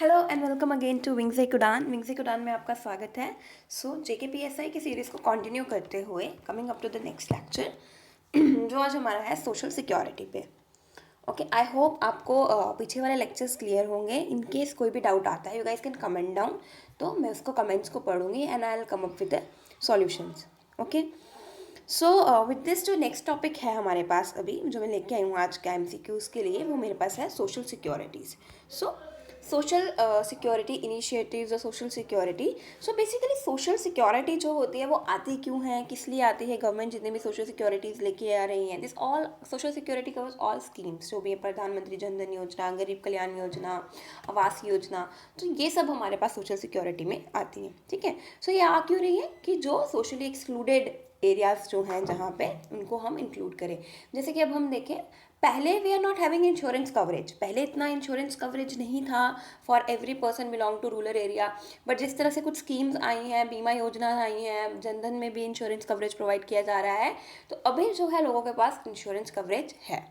Hello and welcome again to wings Udaan में आपका स्वागत है। सो जेकेपीएसआई की सीरीज़ को कंटिन्यू करते हुए coming up to the next lecture जो आज हमारा है सोशल सिक्योरिटी पे। ओके, आई होप आपको पीछे वाले लेक्चर्स क्लियर होंगे। इन केस कोई भी डाउट आता है you guys can comment down, तो मैं उसको कमेंट्स को पढ़ूंगी and I will come up with the solutions. Okay, so with this जो नेक्स्ट टॉपिक है हमारे पास अभी जो मैं लेके आई हूँ आज के एमसीक्यूज़ के लिए, वो मेरे पास है सोशल सिक्योरिटीज़। सो सोशल सिक्योरिटी इनिशिएटिव्स और social security. So basically social security जो होती है वो आती क्यों है, किस लिए आती है, गवर्नमेंट जितने भी सोशल सिक्योरिटीज़ लेके आ रही हैं, this all social security covers all schemes जो भी है, प्रधानमंत्री जन धन योजना, गरीब कल्याण योजना, आवास योजना, तो ये सब हमारे पास सोशल सिक्योरिटी में आती हैं। ठीक है, सो ये आ क्यों रही है कि जो सोशली एक्सक्लूडेड एरियाज़ जो हैं जहाँ पे उनको हम इंक्लूड करें। जैसे कि अब हम देखें, पहले we are not having insurance coverage, पहले इतना इंश्योरेंस कवरेज नहीं था for every person belong to rural area. But जिस तरह से कुछ स्कीम्स आई हैं, बीमा योजना आई हैं, जनधन में भी इंश्योरेंस कवरेज प्रोवाइड किया जा रहा है, तो अभी जो है लोगों के पास इंश्योरेंस कवरेज है।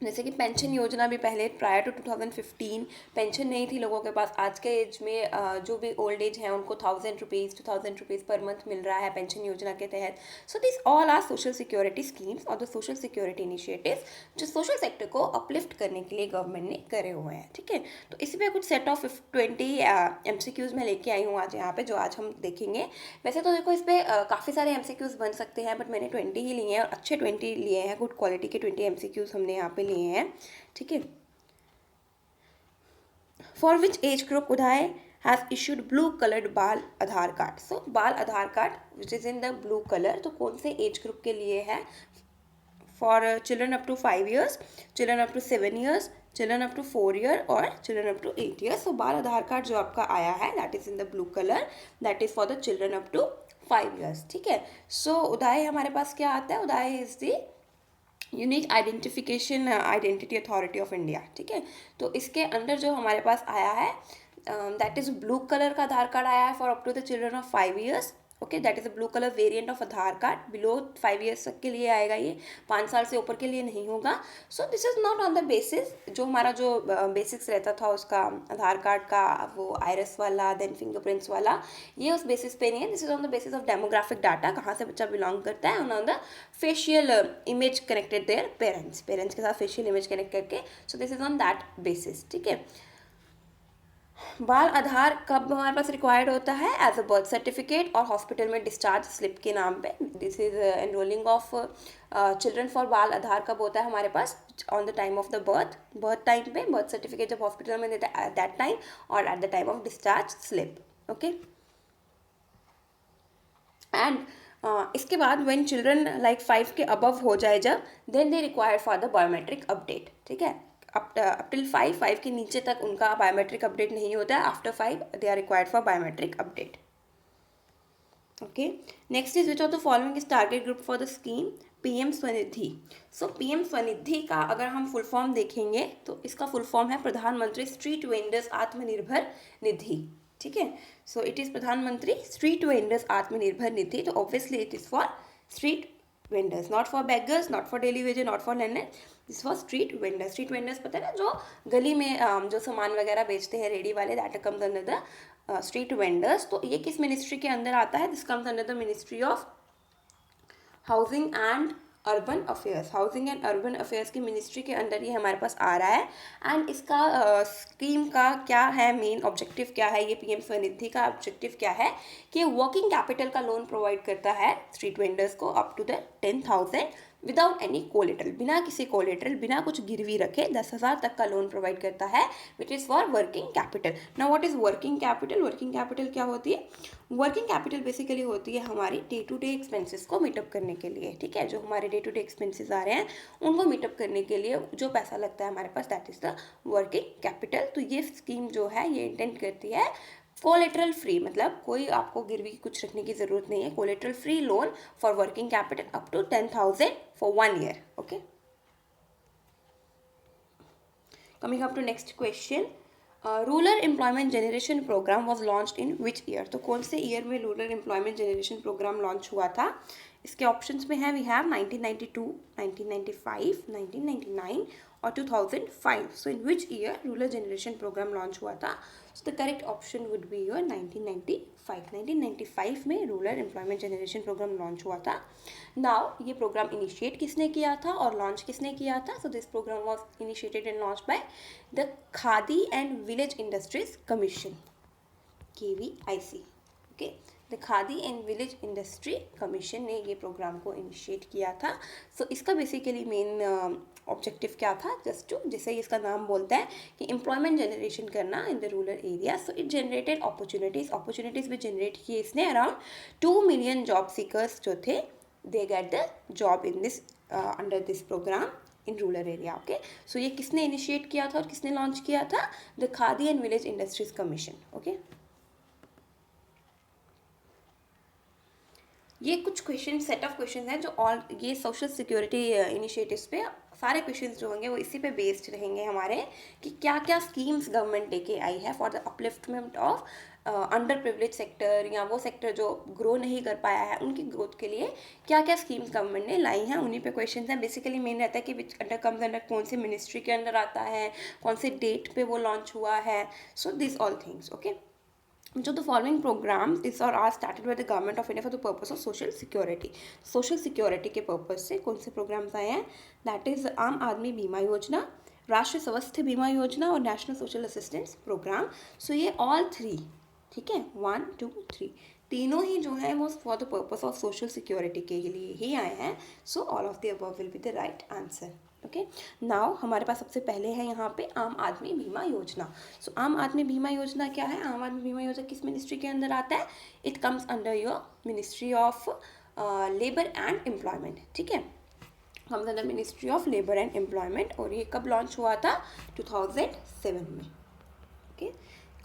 जैसे कि पेंशन योजना भी पहले प्रायर टू 2015 पेंशन नहीं थी लोगों के पास। आज के एज में जो भी ओल्ड एज है उनको 1000 रुपीज़ पर मंथ मिल रहा है पेंशन योजना के तहत। So this all are social security schemes और द सोशल सिक्योरिटी इनिशिएटिव्स जो सोशल सेक्टर को अपलिफ्ट करने के लिए गवर्नमेंट ने करे हुए हैं। ठीक है, तो इसी पे कुछ सेट ऑफ 20 MCQs में लेके आई हूँ आज यहाँ पे, जो आज हम देखेंगे। वैसे तो देखो इस पर काफ़ी सारे MCQs बन सकते हैं, बट मैंने 20 ही लिए हैं और अच्छे 20 लिए हैं, गुड क्वालिटी के 20 MCQs हमने यहाँ पे लिए हैं। ठीक है, for which age group UIDAI has issued blue coloured बाल आधार कार्ड। सो बाल Aadhaar card which is in the blue colour, तो कौन से एज ग्रुप के लिए है? For children up to 5 years, children up to 7 years, children up to 4 year और children up to 8 years। So बाल आधार कार्ड जो आपका आया है that is in the blue colour, that is for the children up to 5 years। ठीक है, सो उदय हमारे पास क्या आता है? UIDAI is the unique identification identity authority of India. ठीक है, तो इसके अंडर जो हमारे पास आया है दैट इज़ ब्लू कलर का आधार कार्ड आया है for up to the children of 5 years। Okay, that is a blue colour variant of Aadhaar card. Below 5 years तक के लिए आएगा, ये 5 साल से ऊपर के लिए नहीं होगा। सो this is not on the basis जो हमारा जो बेसिक्स रहता था उसका आधार कार्ड का, वो आयरस वाला देन फिंगरप्रिंट्स वाला, ये उस बेसिस पे नहीं है। This is on the basis of demographic data, कहाँ से बच्चा बिलोंग करता है, on the facial image connected their parents के साथ फेशियल इमेज कनेक्ट करके। So this is on that basis. ठीक है, बाल आधार कब हमारे पास रिक्वायर्ड होता है? एज अ बर्थ सर्टिफिकेट और हॉस्पिटल में डिस्चार्ज स्लिप के नाम पे। This is enrolling of children for बाल आधार कब होता है हमारे पास? On the time of the birth time पे, बर्थ सर्टिफिकेट जब हॉस्पिटल में देता है एट दैट टाइम, और at the time of discharge slip. Okay, and इसके बाद व्हेन चिल्ड्रन लाइक 5 के अबव हो जाए जब, then they required for the biometric update. ठीक है, अप टिल 5 के नीचे तक उनका बायोमेट्रिक अपडेट नहीं होता है। After 5 they are required for biometric update. Okay, next is which of the following is target group for the scheme? PM Svanidhi. So PM Svanidhi का अगर हम फुल फॉर्म देखेंगे तो इसका फुल फॉर्म है प्रधानमंत्री स्ट्रीट वेंडर्स आत्मनिर्भर निधि। ठीक है, सो इट इज प्रधानमंत्री स्ट्रीट वेंडर्स आत्मनिर्भर निधि। तो obviously it is for street vendors, not for beggars, not for daily wages, not for lander, this for street vendors. Street vendors पता है ना, जो गली में जो सामान वगैरह बेचते हैं, रेडी वाले, that comes under the street vendors. तो ये किस मिनिस्ट्री के अंदर आता है? This comes under the ministry of housing and urban affairs. Housing and urban affairs की मिनिस्ट्री के अंदर ये हमारे पास आ रहा है। एंड इसका स्कीम का क्या है, मेन ऑब्जेक्टिव क्या है? ये पीएम स्वनिधि का ऑब्जेक्टिव क्या है कि वर्किंग कैपिटल का लोन प्रोवाइड करता है स्ट्रीट वेंडर्स को up to the 10,000 without any collateral, बिना किसी कोलेटरल, बिना कुछ गिरवी रखे 10,000 तक का लोन प्रोवाइड करता है, which is for working capital. Now what is working capital? Working capital क्या होती है? वर्किंग कैपिटल बेसिकली होती है हमारी डे टू डे एक्सपेंसेस को मीटअप करने के लिए। ठीक है, जो हमारे डे टू डे एक्सपेंसेस आ रहे हैं उनको मीटअप करने के लिए जो पैसा लगता है हमारे पास, that is the working capital. तो ये स्कीम जो है ये इंटेंट करती है कोलेटरल फ्री, मतलब कोई आपको गिरवी कुछ रखने की जरूरत नहीं है, collateral free loan for working capital up to 10,000 for 1 year। Okay, coming up to next question, rural employment generation programme was launch in which year? तो कौन से ईयर में rural employment generation programme launch हुआ था? इसके options में है, we have 1992, 1995, 1999 और 2005. So in which year rural generation programme launch हुआ था? So the correct option would be your 1995. 1995 में rural employment generation programme launch हुआ था. नाउ ये प्रोग्राम इनिशिएट किसने किया था और लॉन्च किसने किया था? So this programme was initiated and launch by the Khadi and village industries commission, KVIC. Okay, the Khadi and village industry commission ने ये प्रोग्राम को इनिशिएट किया था. सो इसका बेसिकली मेन ऑब्जेक्टिव क्या था? जस्ट टू, जैसे इसका नाम बोलता है कि एम्प्लॉयमेंट जनरेशन करना in the rural area. So it generated opportunities भी जनरेट किए इसने. अराउंड 2 मिलियन जॉब सीकर्स जो थे, they get the job in this under this programme in rural area. Okay, so ये किसने इनिशिएट किया था और किसने लॉन्च किया था? The Khadi and village industries commission. Okay, ये कुछ क्वेश्चन, सेट ऑफ क्वेश्चन हैं जो ऑल ये सोशल सिक्योरिटी इनिशिएटिव्स पे सारे क्वेश्चंस जो होंगे वो इसी पे बेस्ड रहेंगे हमारे, कि क्या क्या स्कीम्स गवर्नमेंट लेके आई है for the upliftment of under privilege sector, या वो सेक्टर जो ग्रो नहीं कर पाया है उनकी ग्रोथ के लिए क्या क्या स्कीम्स गवर्नमेंट ने लाई हैं, उन्हीं पे क्वेश्चन हैं. बेसिकली मेन रहता है कि विच अंडर कम्स अंडर, कौन से मिनिस्ट्री के अंदर आता है, कौन से डेट पे वो लॉन्च हुआ है. So this all things. Okay, जो the following programmes is or are started by the government of India for the purpose of social security. Social security के पर्पज से कौन से प्रोग्राम्स आए हैं? दैट इज आम आदमी बीमा योजना, राष्ट्रीय स्वास्थ्य बीमा योजना और नेशनल सोशल असिस्टेंस प्रोग्राम. सो ये ऑल थ्री, ठीक है, 1 2 3, तीनों ही जो है वो for the purpose of social security के लिए ही आए हैं. So all of the above will be the right answer. Okay, now हमारे पास सबसे पहले है यहाँ पे आम आदमी बीमा योजना. सो आम आदमी बीमा योजना क्या है? आम आदमी बीमा योजना किस मिनिस्ट्री के अंदर आता है? It comes under your ministry of labour and employment. ठीक है, comes under ministry of labour and employment. और ये कब लॉन्च हुआ था? 2007 में. Okay,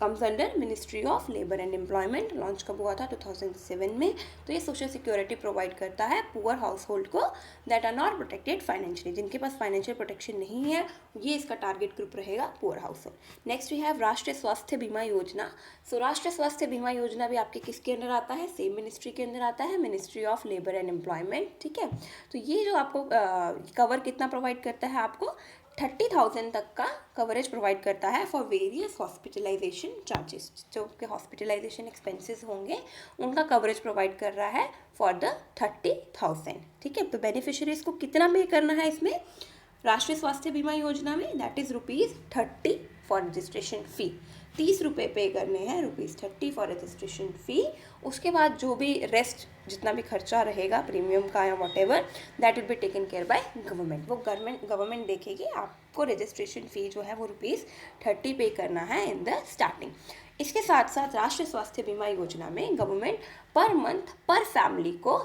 comes under ministry of labour and employment. Launch कब हुआ था? 2007 में. तो ये सोशल सिक्योरिटी प्रोवाइड करता है पुअर हाउस होल्ड को that are not protected financially, जिनके पास फाइनेंशियल प्रोटेक्शन नहीं है, ये इसका टारगेट ग्रुप रहेगा, poor household. Next we have Rashtriya स्वास्थ्य बीमा योजना. सो राष्ट्रीय स्वास्थ्य बीमा योजना भी आपके किसके अंदर आता है? सेम मिनिस्ट्री के अंदर आता है, ministry of labour and employment. ठीक है, तो ये जो आपको कवर कितना प्रोवाइड करता है? आपको 30,000 तक का कवरेज प्रोवाइड करता है फॉर वेरियस हॉस्पिटलाइजेशन चार्जेस. जो के हॉस्पिटलाइजेशन एक्सपेंसेस होंगे उनका कवरेज प्रोवाइड कर रहा है फॉर द 30,000. ठीक है, तो बेनिफिशियरीज को कितना पे करना है इसमें? राष्ट्रीय स्वास्थ्य बीमा योजना में दैट इज ₹30 फॉर रजिस्ट्रेशन फ़ी. 30 रुपये पे करने हैं, ₹30 फॉर रजिस्ट्रेशन फ़ी. उसके बाद जो भी रेस्ट जितना भी खर्चा रहेगा प्रीमियम का या what ever, that will be taken care by government. वो गवर्नमेंट देखेगी. आपको रजिस्ट्रेशन फ़ी जो है वो ₹30 पे करना है इन द स्टार्टिंग. इसके साथ साथ राष्ट्रीय स्वास्थ्य बीमा योजना में गवर्नमेंट पर मंथ पर फैमिली को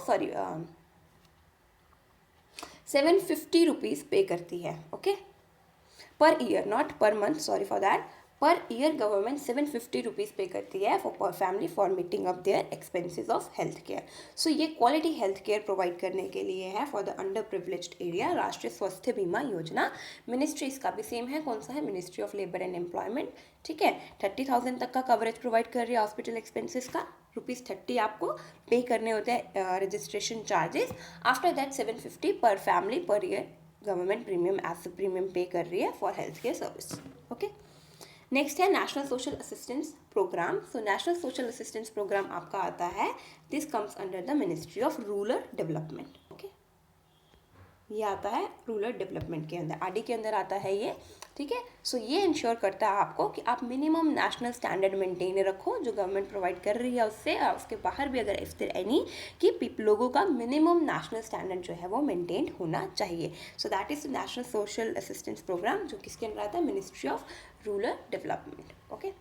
₹750 पे करती है. Okay, per year, not per month, sorry for that. Per year government ₹750 pay करती है for per family for meeting up their expenses of health care. So ये क्वालिटी हेल्थ केयर प्रोवाइड करने के लिए है for the underprivileged area, राष्ट्रीय स्वास्थ्य बीमा योजना. मिनिस्ट्री इसका भी सेम है. कौन सा है? Ministry of labour and employment. ठीक है, 30,000 तक का कवरेज प्रोवाइड कर रही है हॉस्पिटल एक्सपेंसेस का. ₹30 आपको पे करने होते हैं registration charges. After that 750 per family per year government premium as premium pay कर रही है for health care service. Okay, next है national social assistance programme. So national social assistance programme आपका आता है, this comes under the ministry of rural development. Okay, ये आता है रूरल डेवलपमेंट के अंदर, आरडी के अंदर आता है ये. ठीक है, सो ये इंश्योर करता है आपको कि आप मिनिमम नेशनल स्टैंडर्ड मेंटेन रखो जो गवर्नमेंट प्रोवाइड कर रही है उससे, और उसके बाहर भी अगर इफ देयर एनी कि लोगों का मिनिमम नेशनल स्टैंडर्ड जो है वो मेंटेन होना चाहिए. So that is national social assistance programme, जो किसके अंदर आता है? Ministry of rural development. Okay,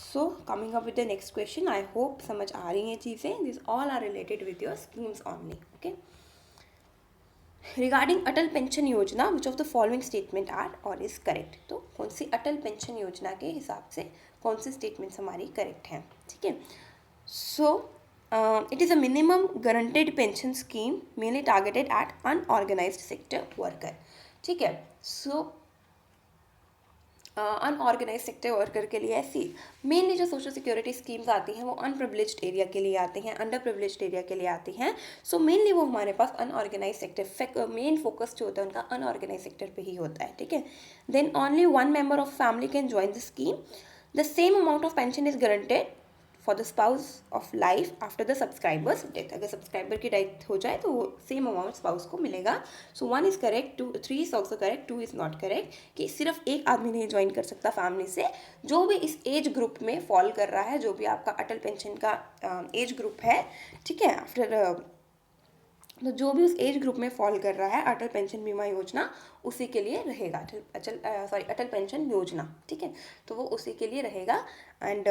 so coming up with the next question. I hope समझ आ रही हैं चीज़ें. This all are related with your schemes only. Okay, regarding Atal pension Yojana which of the following statement are और is correct. तो कौन सी अटल pension योजना के हिसाब से कौन सी स्टेटमेंट्स हमारी करेक्ट हैं? ठीक है, सो it is a minimum guaranteed pension scheme mainly targeted eight unorganised sector worker. ठीक है, सो अनऑर्गेनाइज सेक्टर वर्कर के लिए है। सी मेनली जो सोशल सिक्योरिटी स्कीम्स आती हैं वो अनप्रिविलेज्ड एरिया के लिए आती हैं, अंडर प्रिविलेज्ड एरिया के लिए आती हैं। सो मेनली वो हमारे पास अनऑर्गेनाइज सेक्टर, मेन फोकस जो होता है उनका अनऑर्गेनाइज सेक्टर पे ही होता है, ठीक है। Then only one member of family can join the scheme. The same amount of pension is guaranteed for the spouse of life after the subscriber's death. अगर सब्सक्राइबर की डेथ हो जाए तो वो सेम अमाउंट स्पाउस को मिलेगा। So 1 is correct, 3 is also correct, 2 is not correct, कि सिर्फ एक आदमी नहीं ज्वाइन कर सकता फैमिली से। जो भी इस एज ग्रुप में फॉल कर रहा है, जो भी आपका अटल पेंशन का एज ग्रुप है, ठीक है, आफ्टर तो जो भी उस एज ग्रुप में फॉल कर रहा है अटल पेंशन बीमा योजना उसी के लिए रहेगा, अटल पेंशन योजना, ठीक है, तो वो उसी के लिए रहेगा। एंड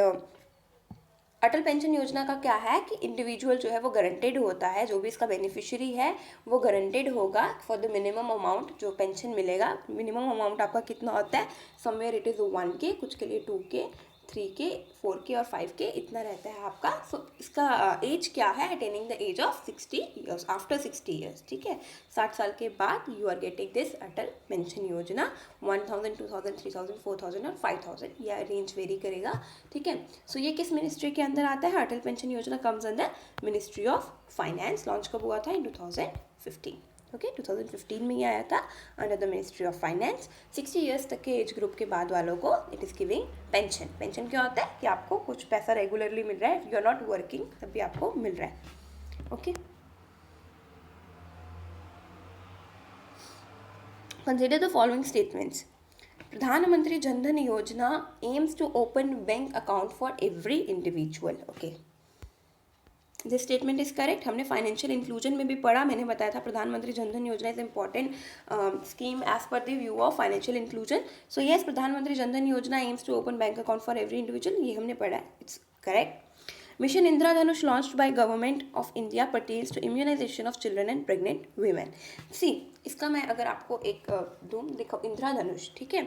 अटल पेंशन योजना का क्या है कि इंडिविजुअल जो है वो गारंटेड होता है, जो भी इसका बेनिफिशियरी है वो गारंटेड होगा फॉर द मिनिमम अमाउंट जो पेंशन मिलेगा। मिनिमम अमाउंट आपका कितना होता है, समवेयर इट इज़ 1K, कुछ के लिए 2K, 3K, 4K और 5K इतना रहता है आपका। सो इसका एज क्या है, attaining the age of 60 years, after 60 years, ठीक है, 60 साल के बाद you are getting this Atal pension Yojana. 1000, 2000, 3000, 4000 और 5000 यह रेंज वेरी करेगा, ठीक है। सो ये किस मिनिस्ट्री के अंदर आता है, अटल पेंशन योजना कम्स अंदर मिनिस्ट्री ऑफ फाइनेंस। लॉन्च कब हुआ था, इन 2015, ओके, 2015 में ही आया था under the ministry of finance. 60 years तक के एज ग्रुप के बाद वालों को it is giving pension. Pension क्या होता है कि आपको कुछ पैसा रेगुलरली मिल रहा है, यू आर नॉट वर्किंग तब भी आपको मिल रहा है, okay. Consider the following statements. Pradhan Mantri Jan Dhan Yojana aims to open bank account for every individual, okay, this statement is correct. हमने फाइनेंशियल इंक्लूजन में भी पढ़ा, मैंने बताया था Pradhan Mantri Jan Dhan Yojana is important scheme as per the view of financial inclusion. So yes, Pradhan Mantri Jan Dhan Yojana aims to open bank account for every individual, ये हमने पढ़ा है, it's correct. Mission Indradhanush launched by government of India pertains to immunization of children and pregnant women. See इसका मैं अगर आपको एक दूँ, देखो इंद्रधनुष, ठीक है,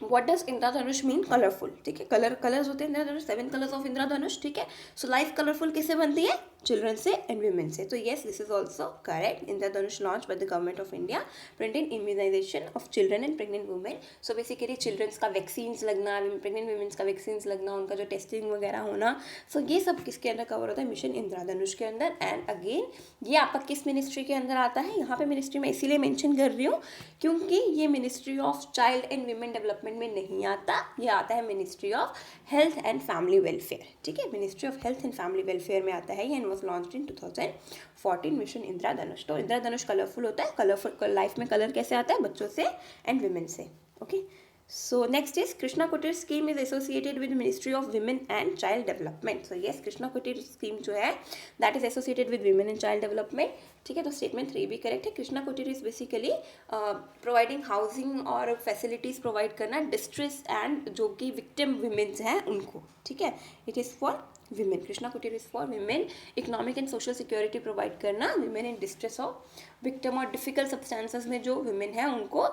what does Indradhanush mean, colourful, ठीक है, कलर्स होते हैं इंद्रधनुष, 7 कलर्स ऑफ इंद्रधनुष, ठीक है। सो लाइफ कलरफुल किससे बनती है, चिल्ड्रन से एंड वीमेन से। तो yes, this is also correct. Indradhanush launch by the government of India printed immunisation of children and pregnant women. So basically childrens का वैक्सीन्स लगना, प्रेग्नेंट वुमेन्स का वैक्सीन्स लगना, उनका जो टेस्टिंग वगैरह होना, सो ये सब किसके अंदर कवर होता है, मिशन इंद्रधनुष के अंदर। एंड अगेन ये आपका किस मिनिस्ट्री के अंदर आता है, यहाँ पे मिनिस्ट्री में इसीलिए मेंशन कर रही हूँ क्योंकि ये ministry of child and women development में नहीं आता, ये आता है ministry of health and family welfare, ठीक है, ministry of health and family welfare में आता है ये, and was launched in 2014 mission Indradhanush. तो इंद्रधनुष कलरफुल होता है, कलरफुल लाइफ में कलर कैसे आता है, बच्चों से एंड विमेन से, okay. So next is Krishna Kutir scheme is associated with ministry of women and child development. So yes, Krishna Kutir scheme जो है that is associated with women and child development, ठीक है। तो स्टेटमेंट 3 भी करेक्ट है। Krishna Kutir is basically providing housing और facilities provide करना distress and जो कि विक्टिम विमेन्स हैं उनको, ठीक है, it is for women. Krishna Kutir is for women. Economic and social security provide करना women in distress of victim और डिफिकल्ट सब्सटेंसेस में जो विमेन है उनको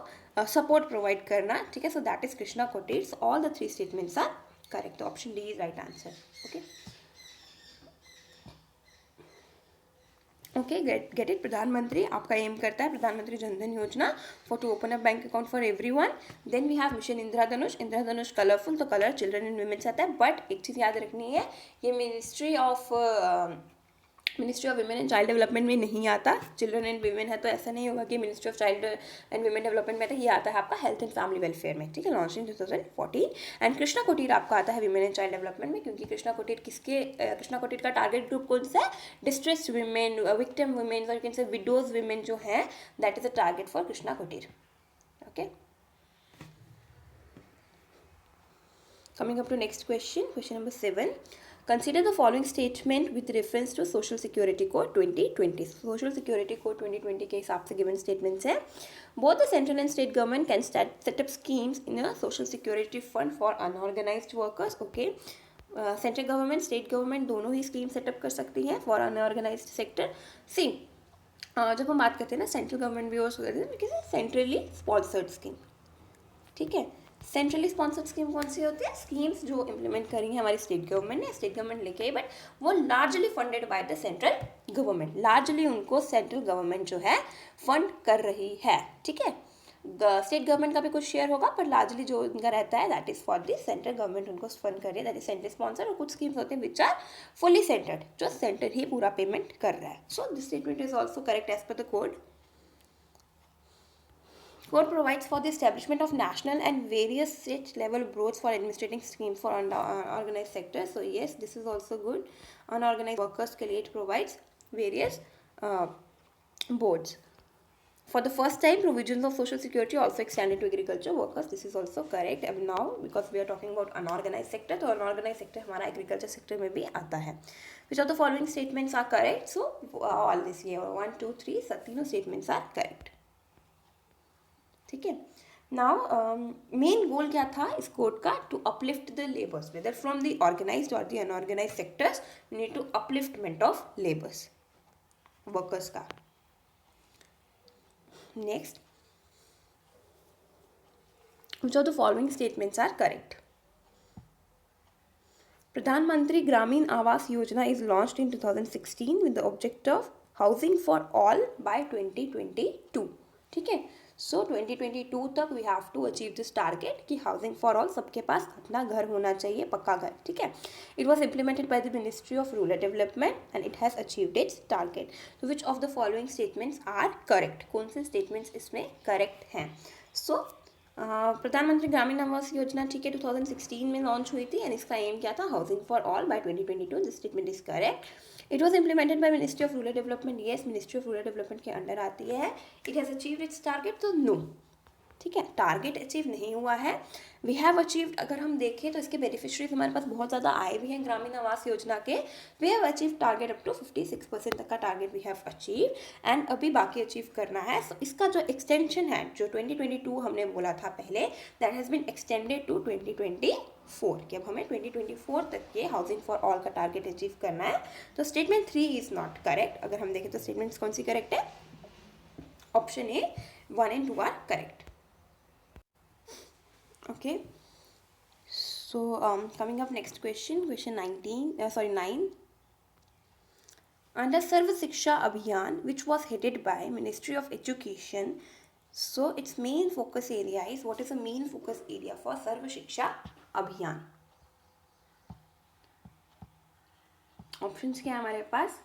सपोर्ट प्रोवाइड करना, ठीक है। So that is Krishna Kutir. All the 3 statements are correct. तो option D is right answer, okay. Okay, get it. Pradhanmantri आपका एम करता है Pradhanmantri Jan Dhan Yojana for to open a bank account for everyone. Then we have mission Indradhanush. Indradhanush colourful, तो colour children and women से आता है, but एक चीज़ याद रखनी है, ये ministry of women and child development में नहीं आता। चिल्ड्रन एंड विमेन है तो ऐसा नहीं होगा कि ministry of child and women development में आता है, ये आता है आपका हेल्थ एंड फैमिली वेलफेयर में, ठीक है, लॉन्च इन 2014। एंड कृष्णा कुटीर आपका आता है विमेन एंड चाइल्ड डेवलपमेंट में, क्योंकि कृष्णा कुटीर का टारगेट ग्रुप कौन सा है, डिस्ट्रेस्ड विमेन, विक्टिम विमेन और कैन से विडोज विमेन जो है, that is the target for Krishna कुटीर, okay. Coming up to next question, question number 7. Consider the following statement with reference to Social Security Code 2020. Social Security Code 2020 के हिसाब से given statements है. Both the central and state government can set up schemes in a Social Security Fund for unorganized workers. Okay. Central government, state government दोनों ही scheme setup कर सकती हैं for unorganised sector. सी जब हम बात करते हैं ना सेंट्रल गवर्नमेंट भी और सेंट्रली स्पॉन्सर्ड स्कीम, ठीक है। सेंट्रली स्पॉन्सर्ड स्कीम कौन सी होती है, स्कीम्स जो इम्प्लीमेंट करी है हमारी स्टेट गवर्नमेंट ने, स्टेट गवर्नमेंट लेके आई, बट वो largely funded by the central government, largely उनको सेंट्रल गवर्नमेंट जो है फंड कर रही है, ठीक है। स्टेट गवर्नमेंट का भी कुछ शेयर होगा, पर लार्जली जो उनका रहता है that is for the central government उनको फंड कर रही है, दैट इज सेंट्रल स्पॉन्सर। और कुछ स्कीम्स होते हैं विच आर फुली सेंटर्ड, जो सेंटर ही पूरा पेमेंट कर रहा है। So this statement is also correct as per the code. Code provides for the establishment of national and various state level boards for administrating schemes for unorganized sector. So yes, this is also good. Unorganized workers के लिए it provides various boards. For the first time, provisions of social security also extended to agriculture workers. This is also correct. अब now because we are talking about unorganized sector, तो unorganized sector हमारा agriculture sector में भी आता है. Which of the following statements are correct? So all this here 1, 2, 3 सब तीनों statements are correct. ठीक है. नाउ मेन गोल क्या था इस कोड का? To uplift the labours whether from the organised और the unorganised sectors, we need to upliftment of labours, workers का. Next, which of the following statements are correct? प्रधानमंत्री ग्रामीण आवास योजना is launched in 2016 with the objective of housing for all by 2022. ठीक है. So 2022 तक we have to achieve this target कि housing for all, सबके पास अपना घर होना चाहिए, पक्का घर. ठीक है. It was implemented by the ministry of rural development and it has achieved its target. तो which of the following statements are correct? कौन से स्टेटमेंट्स इसमें करेक्ट हैं? सो प्रधानमंत्री ग्रामीण आवास योजना, ठीक है, 2016 में लॉन्च हुई थी एंड इसका एम क्या था? Housing for all by 2022. This statement is correct. It was implemented by ministry of rural development. Yes, ministry of rural development के अंडर आती है. It has achieved its target, तो नो. ठीक है, टारगेट अचीव नहीं हुआ है. वी हैव अचीव्ड, अगर हम देखें तो इसके बेनिफिशरीज हमारे पास बहुत ज़्यादा आए भी हैं ग्रामीण आवास योजना के. We have achieve target up to 56% तक का target we have achieve and अभी बाकी अचीव करना है. सो इसका जो एक्सटेंशन है, जो 2022 हमने बोला था पहले, that has been extended to 2024 कि अब हमें 2024 तक ये हाउसिंग फॉर ऑल का टारगेट अचीव करना है. तो स्टेटमेंट 3 इज़ नॉट करेक्ट. अगर हम देखें तो स्टेटमेंट्स कौन सी करेक्ट है? Option A 1 and 2 are correct. Okay, so coming up next question 9. Under Sarva Shiksha Abhiyan, which was headed by Ministry of Education, so its main focus area is, what is the main focus area for Sarva Shiksha Abhiyan? Options क्या है हमारे पास?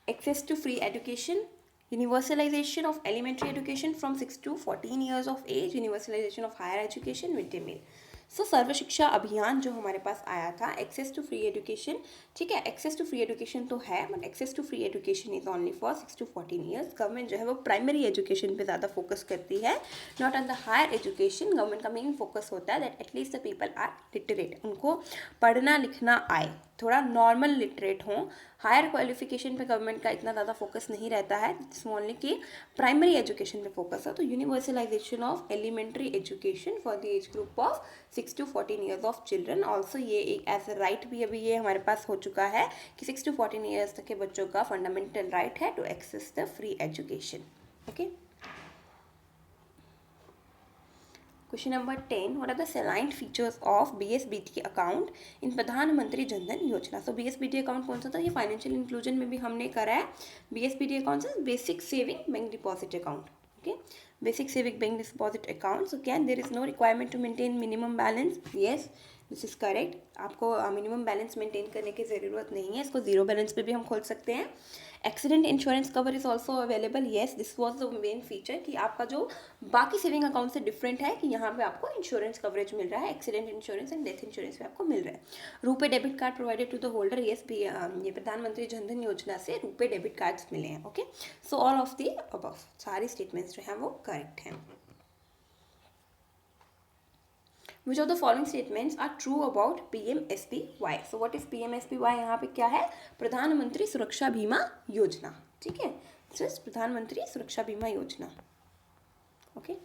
Access to free education, universalization of elementary education from 6 to 14 years of age, universalization of higher education, mid day meal. सो सर्व शिक्षा अभियान जो हमारे पास आया था, access to free education. ठीक है, एक्सेस टू फ्री एजुकेशन तो है, but access to free education is only for 6 to 14 years. Government जो है वो प्राइमरी एजुकेशन पे ज़्यादा फोकस करती है, not on the higher education. Government का मेन फोकस होता है that at least the people are literate, उनको पढ़ना लिखना आए, थोड़ा नॉर्मल लिटरेट हों. हायर क्वालिफिकेशन पे गवर्नमेंट का इतना ज़्यादा फोकस नहीं रहता है, ओनली कि प्राइमरी एजुकेशन पे फोकस है. तो universalisation of elementary education for the age group of 6 to 14 years of children. Also ये एक एज ए राइट भी अभी ये हमारे पास हो चुका है कि 6 to 14 ईयर्स तक के बच्चों का फंडामेंटल राइट है to access the free education. Okay. Question number 10. What are the salient features of BSBD account in प्रधानमंत्री जनधन योजना? So BSBD अकाउंट कौन सा था? ये फाइनेंशियल इंक्लूजन में भी हमने करा है. BSBD अकाउंट से basic saving bank deposit account. Okay, basic saving bank deposit account. So can there is no requirement to maintain minimum balance? Yes, this is correct. आपको मिनिमम बैलेंस मेंटेन करने की ज़रूरत नहीं है, इसको जीरो बैलेंस पे भी हम खोल सकते हैं. Accident insurance cover is also available. Yes, this was the main feature कि आपका जो बाकी सेविंग अकाउंट से डिफरेंट है कि यहाँ पे आपको इंश्योरेंस कवरेज मिल रहा है. Accident insurance and death insurance पे आपको मिल रहा है. RuPay debit card provided to the holder. Yes, ये प्रधानमंत्री जनधन योजना से रुपे डेबिट कार्ड्स मिले हैं. Okay, so all of the above, सारी स्टेटमेंट्स जो हैं वो करेक्ट हैं. Which of the following statements are true about PMSBY? So what is PMSBY? यहाँ पे क्या है? प्रधानमंत्री सुरक्षा बीमा योजना. ठीक है, प्रधानमंत्री सुरक्षा बीमा योजना. Okay.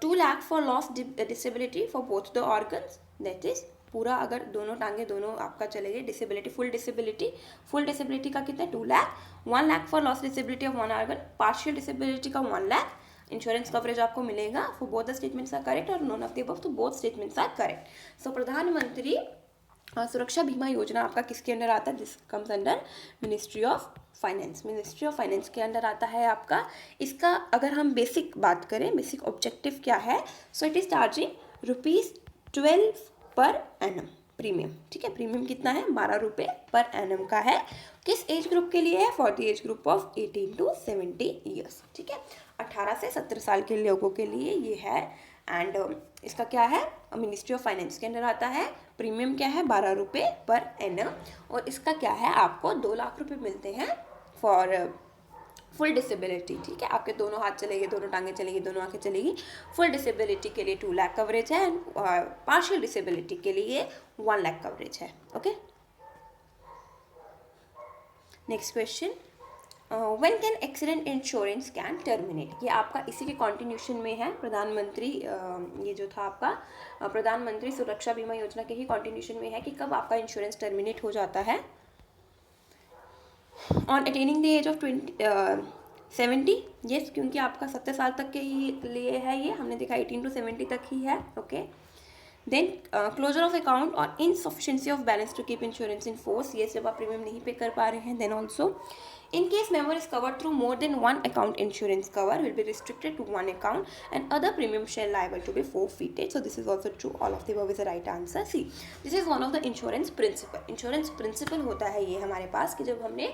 2 lakh for loss disability for both the organs. That is पूरा, अगर दोनों टांगे दोनों आपका चले गए, डिसेबिलिटी फुल डिसेबिलिटी का कितना? 2 lakh. 1 lakh for loss disability of 1 organ. Partial disability का 1 लाख. इंश्योरेंस कवरेज आपको मिलेगा. For both the statements are correct और नॉन ऑफ द अबव, तो both statements are correct. So प्रधानमंत्री सुरक्षा बीमा योजना आपका किसके अंडर आता है? This comes under ministry of finance. Ministry of finance के अंडर आता है आपका। इसका अगर हम बेसिक बात करें, बेसिक ऑब्जेक्टिव क्या है? सो it is charging ₹12 per annum premium. ठीक है, प्रीमियम कितना है? 12 रुपये पर एनम का है। किस एज ग्रुप के लिए है? For the age group of 18 to 70 years. ठीक है, 18 से 17 साल के लोगों के लिए ये है। एंड इसका क्या है? मिनिस्ट्री ऑफ फाइनेंस के अंदर आता है। प्रीमियम क्या है? 12 रुपये पर एनम। और इसका क्या है? आपको 2 लाख रुपए मिलते हैं फॉर फुल डिसेबिलिटी। ठीक है, आपके दोनों हाथ चलेंगे, दोनों टांगें चलेंगी, दोनों आंखें चलेगी। फुल डिसेबिलिटी के लिए 2 लाख कवरेज है एंड पार्शियल डिसेबिलिटी के लिए 1 लाख कवरेज है। Okay, next question, when can accident insurance can terminate? ये आपका इसी के कॉन्टिन्यूशन में है। प्रधानमंत्री ये जो था आपका प्रधानमंत्री सुरक्षा बीमा योजना के ही कॉन्टिन्यूशन में है कि कब आपका इंश्योरेंस टर्मिनेट हो जाता है। On attaining the age of 70, yes, क्योंकि आपका 70 साल तक के ही लिए है ये। हमने देखा 18 to 70 तक ही है। Okay, then closure of account और insufficiency of balance to keep insurance in force. ये जब आप प्रीमियम नहीं पे कर पा रहे हैं। Then also in case member is covered through more than one account, insurance cover will be restricted to one account and other premium shall liable to be forfeited. So this is also true. All of the above is the right answer. See, this is one of the insurance principle. Insurance principle होता है ये हमारे पास कि जब हमने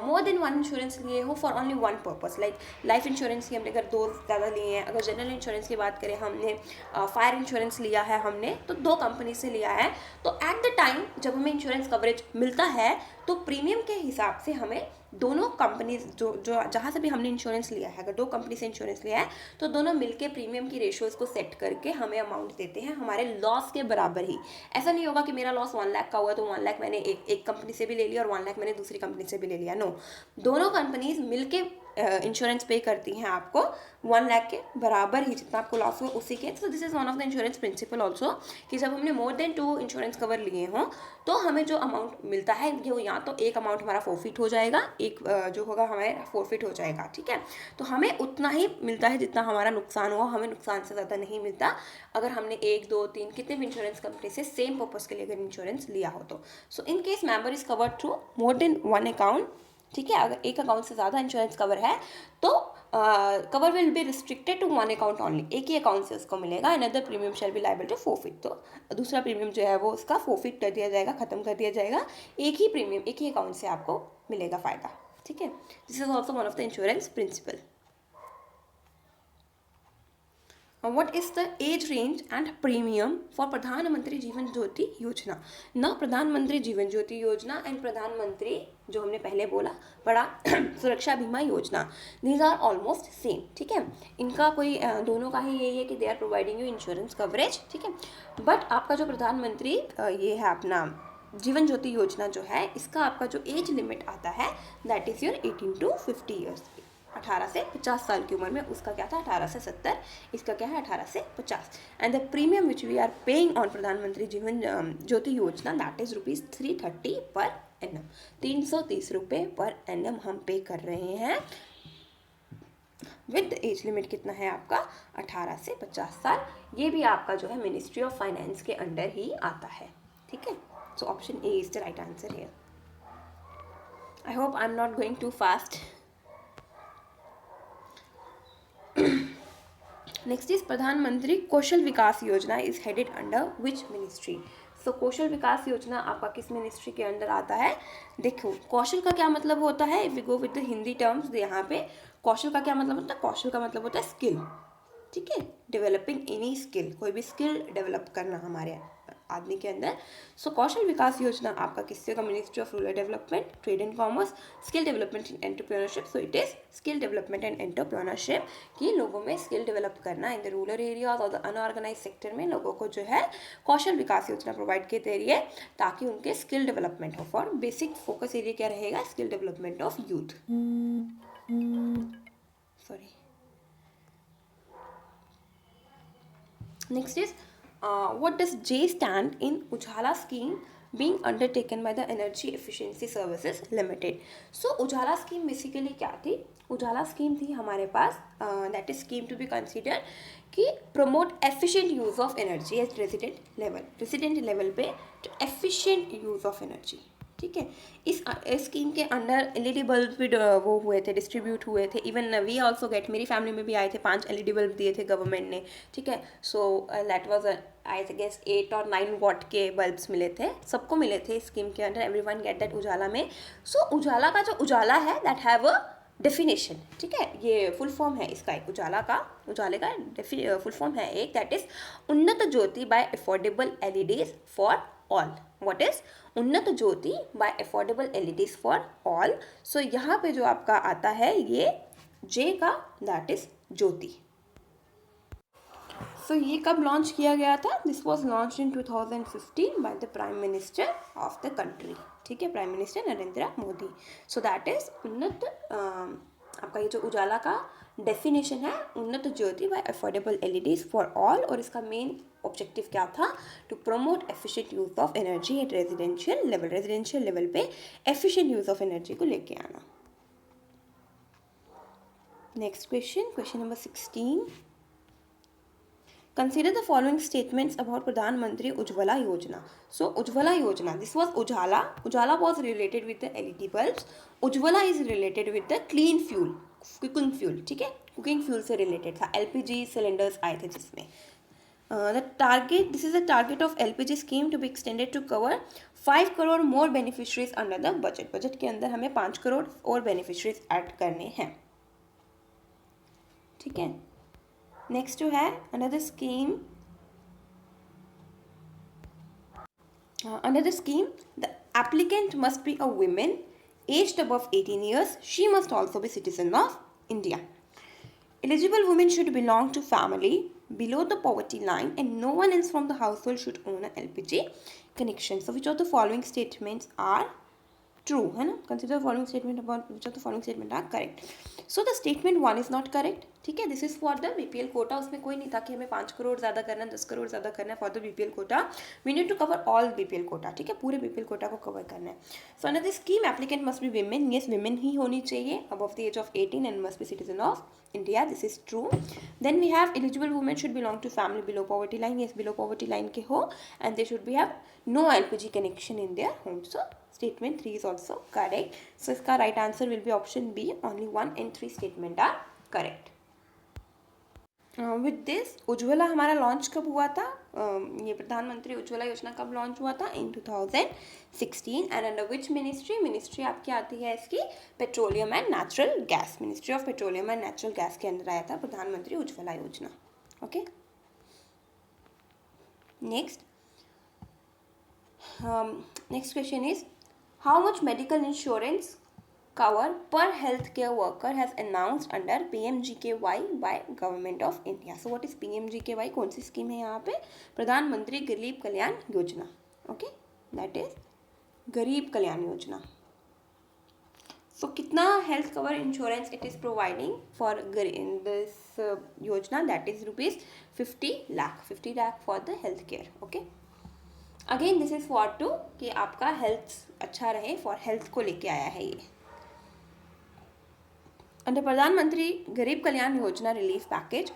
more than one insurance लिए हो for only one purpose, like life insurance की हमने अगर 2 ज़्यादा लिए हैं, अगर जनरल इंश्योरेंस की बात करें, हमने फायर इंश्योरेंस लिया है हमने, तो 2 कंपनी से लिया है, तो एट द टाइम जब हमें इंश्योरेंस कवरेज मिलता है तो प्रीमियम के हिसाब से हमें दोनों कंपनी जो जहाँ से भी हमने इंश्योरेंस लिया है, अगर 2 कंपनी से इंश्योरेंस लिया है तो दोनों मिलके प्रीमियम की रेशियोज को सेट करके हमें अमाउंट देते हैं हमारे लॉस के बराबर ही। ऐसा नहीं होगा कि मेरा लॉस 1 लाख का हुआ तो 1 लाख मैंने एक कंपनी से भी ले लिया और 1 लाख मैंने दूसरी कंपनी से भी ले लिया। नो, दोनों कंपनीज मिलके इंश्योरेंस पे करती हैं आपको 1 लाख के बराबर ही, जितना आपको लॉस हुआ उसी के। So this is one of the insurance principal also कि जब हमने मोर देन 2 इंश्योरेंस कवर लिए हों तो हमें जो अमाउंट मिलता है ये या तो एक अमाउंट हमारा फोरफिट हो जाएगा, एक जो होगा हमें फोरफिट हो जाएगा। ठीक है, तो हमें उतना ही मिलता है जितना हमारा नुकसान हुआ, हमें नुकसान से ज़्यादा नहीं मिलता अगर हमने 1, 2, 3 कितने भी इंश्योरेंस कंपनी से सेम पर्पज़ के लिए अगर इंश्योरेंस लिया हो तो। So in case member is covered through more than 1 account, ठीक है, अगर एक अकाउंट से ज़्यादा इंश्योरेंस कवर है तो cover will be restricted to 1 account only, एक ही अकाउंट से उसको मिलेगा। Another premium shall be liable to forfeit, तो दूसरा प्रीमियम जो है वो उसका फोरफिट कर दिया जाएगा, खत्म कर दिया जाएगा। एक ही प्रीमियम एक ही अकाउंट से आपको मिलेगा फ़ायदा। ठीक है, this is also one of the insurance principal. What is the age range and premium for प्रधानमंत्री जीवन ज्योति योजना? ना प्रधानमंत्री जीवन ज्योति योजना एंड प्रधानमंत्री जो हमने पहले बोला पढ़ा सुरक्षा बीमा योजना, दीज आर ऑलमोस्ट सेम। ठीक है, इनका कोई दोनों का ही यही है कि they are providing you insurance coverage. ठीक है, बट आपका जो प्रधानमंत्री ये है अपना जीवन ज्योति योजना जो है, इसका आपका जो एज लिमिट आता है that is your 18 to 50 years. 18 से 50 साल की उम्र में उसका क्या था? 18 से 70, इसका क्या है? 18 से 50। And the premium which we are paying on प्रधानमंत्री जीवन ज्योति योजना दैट इज ₹330 पर एनम। 330 रुपये पर एनम हम पे कर रहे हैं विद एज लिमिट कितना है आपका? 18 से 50 साल। ये भी आपका जो है मिनिस्ट्री ऑफ फाइनेंस के अंडर ही आता है। ठीक है, so option A is the right answer here. I hope I am not going to fast. Next is Pradhan Mantri Kaushal Vikas Yojana is headed under which ministry? So Kaushal Vikas Yojana आपका किस मिनिस्ट्री के अंदर आता है? देखो, कौशल का क्या मतलब होता है? If we go with the Hindi terms, यहाँ पे कौशल का क्या मतलब होता है? कौशल का मतलब होता है स्किल। ठीक है, डेवलपिंग एनी स्किल, कोई भी स्किल डेवलप करना हमारे आदमी के अंदर। सो कौशल विकास योजना आपका किससे का? Ministry of rural development, trade and commerce, skill development and entrepreneurship. So it is skill development and entrepreneurship कि लोगों में स्किल डेवलप करना इन द रूरल एरियाज और द अनऑर्गेनाइज सेक्टर में लोगों को जो है कौशल विकास योजना प्रोवाइड के जरिए ताकि उनके स्किल डेवलपमेंट हो। फॉर बेसिक फोकस एरिया क्या रहेगा? Skill development of youth. Sorry, next is what does J stand in Ujala scheme being undertaken by the Energy Efficiency Services Limited. So Ujala scheme basically क्या थी? Ujala scheme थी हमारे पास that is scheme to be consider कि promote efficient use of energy at resident level पे efficient use of energy, ठीक है। इस स्कीम के अंडर एलईडी बल्ब भी वो हुए थे, डिस्ट्रीब्यूट हुए थे। इवन वी आल्सो गेट, मेरी फैमिली में भी आए थे 5 एलईडी बल्ब दिए थे गवर्नमेंट ने, ठीक है। So that was I guess 8 और 9 वॉट के बल्ब्स मिले थे, सबको मिले थे स्कीम के अंडर, एवरीवन गेट दैट उजाला में। सो उजाला का जो उजाला है दैट हैव अ डेफिनेशन, ठीक है। ये फुल फॉर्म है इसका, एक उजाले का फुल फॉर्म है एक, that is Unnat Jyoti by affordable LEDs for all. What is Unnat Jyoti by affordable LEDs for all. So यहाँ पे जो आपका आता है ये जे का, दैट इज ज्योति। सो ये कब लॉन्च किया गया था? This was launch in 2015 by the prime minister of the country, ठीक है, prime minister Narendra Modi. So that is Unnat आपका ये जो उजाला का डेफिनेशन है, Unnat Jyoti by affordable LEDs for all, और इसका मेन ऑब्जेक्टिव क्या था? To promote efficient use of energy at residential level पे एफिशिएंट यूज ऑफ एनर्जी को लेके आना। Next question number 16, consider the following statements about Pradhan Mantri Ujjwala Yojana. So Ujjwala Yojana, this was Ujjala was related with the LED bulbs, Ujjwala is related with the clean fuel, cooking fuel, ठीक है, cooking fuel से related था। LPG cylinders आए थे जिसमें the target, this is a target of LPG scheme to be extended to cover 5 crore more beneficiaries under the budget के अंदर हमें 5 करोड़ और बेनिफिशरीज ऐड करने हैं, ठीक है। नेक्स्ट जो है another scheme, the applicant must be a woman aged above 18 years. She must also be citizen of India. Eligible women should belong to family below the poverty line and no one else from the household should own an LPG connection. So which of the following statements are true, है ना? Consider the following statement about which of the following statement are correct. So the statement 1 is not correct, ठीक है। This is for the BPL quota, उसमें कोई नहीं था कि हमें 5 करोड़ ज़्यादा करना है, 10 करोड़ ज़्यादा करना है for the BPL quota. We need to cover all BPL quota, ठीक है, पूरे बीपीएल कोटा को कवर करना है। So under this scheme applicant must be women, yes women ही होनी चाहिए above the age of 18 and must be citizen of India, this is true. Then we have eligible women should belong to family below poverty line, yes below poverty line के हो, and they should be have no LPG connection in their home. So statement 3 is also correct. So इसका right answer will be option B. Only 1 and 3 statement are correct. With this Ujjwala हमारा launch कब हुआ था? ये प्रधानमंत्री उज्ज्वला योजना कब launch हुआ था? इन 2016। एंड अंडर विच मिनिस्ट्री आपकी आती है इसकी? Petroleum and natural gas, ministry of petroleum and natural gas के अंदर आया था प्रधानमंत्री उज्ज्वला योजना, okay. Next question is how much medical insurance cover per healthcare worker has announced under PMGKY by Government of India. So what is PMGKY? कौन सी scheme है यहाँ पे? प्रधानमंत्री गरीब कल्याण योजना, ओके, दैट इज गरीब कल्याण योजना। सो कितना health cover insurance it is providing for in this yojana? That is ₹50 lakh for the health care, okay. Again this is for to कि आपका हेल्थ अच्छा रहे, फॉर हेल्थ को लेके आया है ये। अंडर प्रधानमंत्री गरीब कल्याण योजना रिलीफ पैकेज,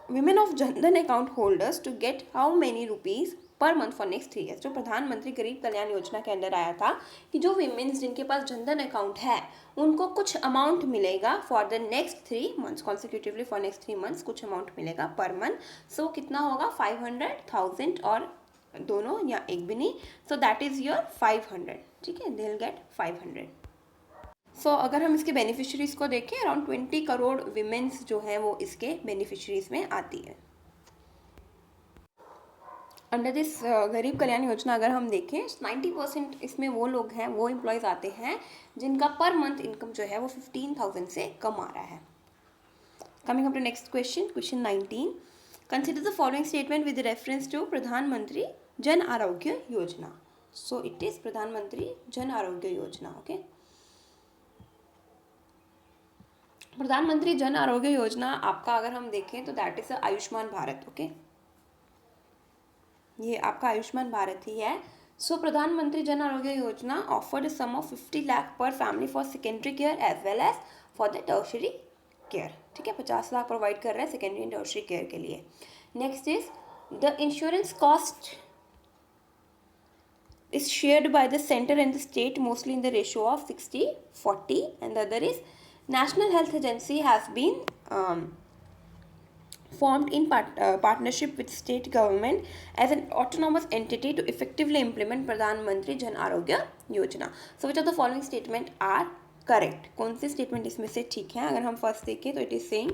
विमेन ऑफ जनधन account holders to get how many rupees per month for next 3 years। जो प्रधानमंत्री गरीब कल्याण योजना के अंदर आया था कि जो विमेन्स जिनके पास जनधन अकाउंट है उनको कुछ अमाउंट मिलेगा for the next 3 months, consecutively for next 3 months कुछ अमाउंट मिलेगा पर मंथ। सो कितना होगा? 500,000 और दोनों या एक भी नहीं, सो दैट इज योर 500, ठीक है, दे विल गेट 500। सो अगर हम इसके बेनिफिशरीज को देखें, अराउंड 20 करोड़ विमेन्स जो हैं वो इसके बेनिफिशरीज में आती है। अंडर दिस गरीब कल्याण योजना अगर हम देखें 90% इसमें वो लोग हैं, वो एम्प्लॉयज़ आते हैं जिनका पर मंथ इनकम जो है वो 15,000 से कम आ रहा है। Coming up to next question 19, consider the following statement with reference to प्रधानमंत्री जन आरोग्य योजना। सो इट इज प्रधानमंत्री जन आरोग्य योजना, ओके। प्रधानमंत्री जन आरोग्य योजना आपका अगर हम देखें तो that is Ayushman Bharat, okay. ये आपका आयुष्मान भारत ही है। सो प्रधानमंत्री जन आरोग्य योजना offered some of 50 lakh per family for secondary care as well as for the tertiary care, ठीक है, 50 लाख प्रोवाइड कर रहा है सेकेंडरी एंड टर्शरी केयर के लिए. Next is the insurance cost is shared by the center and the state mostly in the ratio of 60-40, and the other is National Health Agency has been formed in partnership with state government as an autonomous entity to effectively implement Pradhan Mantri Jan Arogya Yojana. So which of the following statement are correct? कौन से statement इसमें से ठीक है? अगर हम first देखें तो it is saying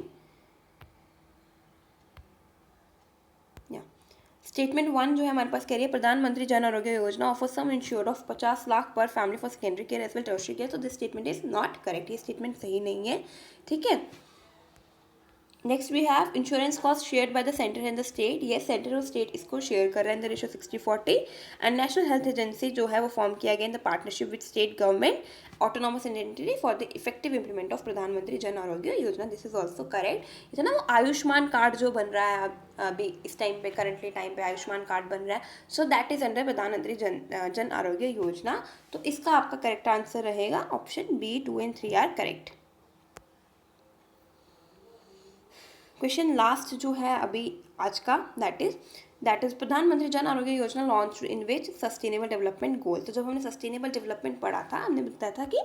स्टेटमेंट 1 जो है हमारे पास कह रही है प्रधानमंत्री जन Arogya Yojana offer sum insured of 50 lakh per family for secondary care as well tertiary care. तो this statement is not correct, ये स्टेटमेंट सही नहीं है, ठीक है. Next we have insurance cost shared by the centre and the state. ये centre और state इसको शेयर कर रहे हैं in the ratio 60-40. And national health agency जो है वो फॉर्म किया गया in the partnership with state government autonomous entity for the effective implement of प्रधानमंत्री जन आरोग्य योजना. This is also correct. ये ना वो आयुष्मान कार्ड जो बन रहा है अभी इस टाइम पे, करंटली टाइम पे आयुष्मान कार्ड बन रहा है, सो दैट इज अंडर प्रधानमंत्री जन आरोग्य योजना. तो इसका आपका करेक्ट आंसर रहेगा option B. 2 and 3 are correct. Question last जो है अभी आज का दैट इज प्रधानमंत्री जन आरोग्य योजना launch in which sustainable development गोल. तो जब हमने सस्टेनेबल डेवलपमेंट पढ़ा था हमने बताया था कि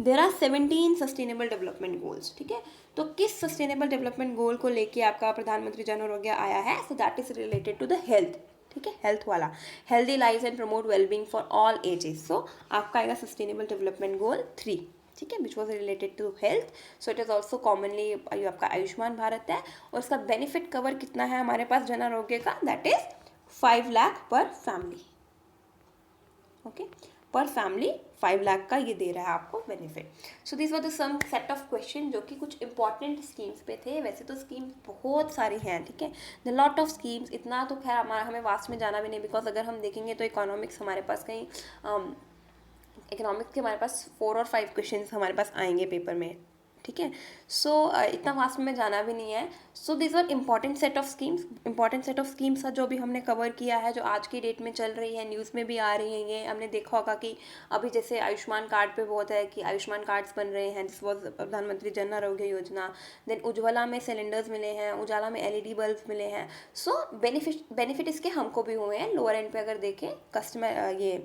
there are 17 sustainable development goals, ठीक है. तो किस सस्टेनेबल डेवलपमेंट गोल को लेके आपका प्रधानमंत्री जन आरोग्य आया है? So that is related to the health, ठीक है, हेल्थ वाला, healthy life and promote wellbeing for all ages. So आपका आएगा सस्टेनेबल डेवलपमेंट गोल 3, ठीक है, which was related to health. So it is also commonly आपका आयुष्मान भारत है. और इसका बेनिफिट कवर कितना है हमारे पास जन आरोग्य का? That is 5 lakh per family, okay, per family 5 lakh का ये दे रहा है आपको benefit. So this was the some set of question जो कि कुछ इंपॉर्टेंट स्कीम्स पे थे. वैसे तो स्कीम्स बहुत सारी हैं, ठीक है, द लॉट ऑफ स्कीम्स. इतना तो खैर हमें वास्ट में जाना भी नहीं, बिकॉज अगर हम देखेंगे तो इकोनॉमिक्स हमारे पास कहीं इकोनॉमिक्स के हमारे पास 4 और 5 क्वेश्चन हमारे पास आएंगे पेपर में, ठीक है. सो इतना वास्ट में जाना भी नहीं है. So this are important set of schemes जो भी हमने कवर किया है, जो आज की डेट में चल रही है, न्यूज़ में भी आ रही हैं. ये हमने देखा होगा कि अभी जैसे आयुष्मान कार्ड पे बहुत है कि आयुष्मान कार्ड्स बन रहे हैं. दिस वॉज प्रधानमंत्री जन आरोग्य योजना. देन उज्ज्वला में सिलेंडर्स मिले हैं, उजाला में LED बल्ब मिले हैं. सो बेनिफिट इसके हमको भी हुए हैं. लोअर एंड पे अगर देखें कस्टमर ये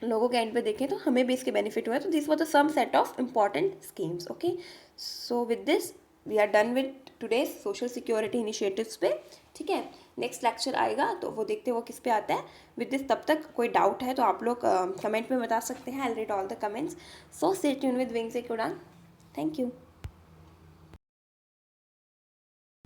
लोगों के एंड पे देखें तो हमें भी इसके बेनिफिट हुआ है. तो this was the some set of important schemes, okay. So with this we are done with today's social security initiatives पे, ठीक है. नेक्स्ट लेक्चर आएगा तो वो देखते हैं वो किस पे आता है. विद दिस तब तक कोई डाउट है तो आप लोग कमेंट में बता सकते हैं. I will read all the comments. So stay tune with wings एक उड़ान. Thank you.